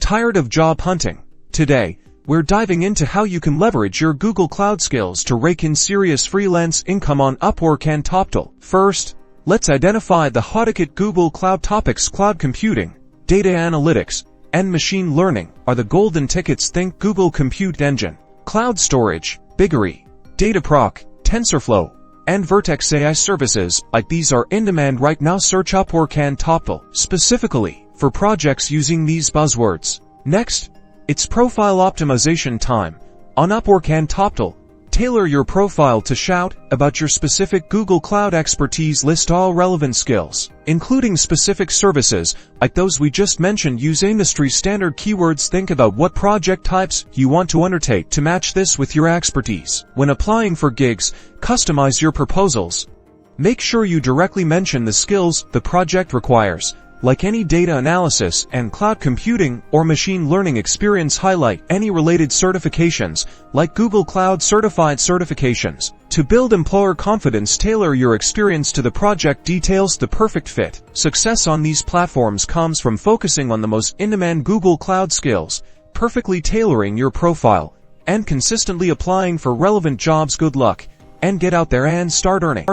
Tired of job hunting? Today, we're diving into how you can leverage your Google Cloud skills to rake in serious freelance income on Upwork and Toptal. First, let's identify the hot-ticket Google Cloud topics. Cloud computing, data analytics, and machine learning are the golden tickets. Think Google Compute Engine, cloud storage, BigQuery, Dataproc, TensorFlow, and Vertex AI services like these are in demand right now. Search Upwork and Toptal specifically for projects using these buzzwords. Next, it's profile optimization time. On Upwork and Toptal, tailor your profile to shout about your specific Google Cloud expertise. List all relevant skills, including specific services like those we just mentioned. Use industry standard keywords. Think about what project types you want to undertake to match this with your expertise. When applying for gigs, customize your proposals. Make sure you directly mention the skills the project requires, like any data analysis and cloud computing or machine learning experience. Highlight any related certifications, like Google Cloud Certified certifications. To build employer confidence, tailor your experience to the project details. The perfect fit. Success on these platforms comes from focusing on the most in-demand Google Cloud skills, perfectly tailoring your profile, and consistently applying for relevant jobs. Good luck, and get out there and start earning.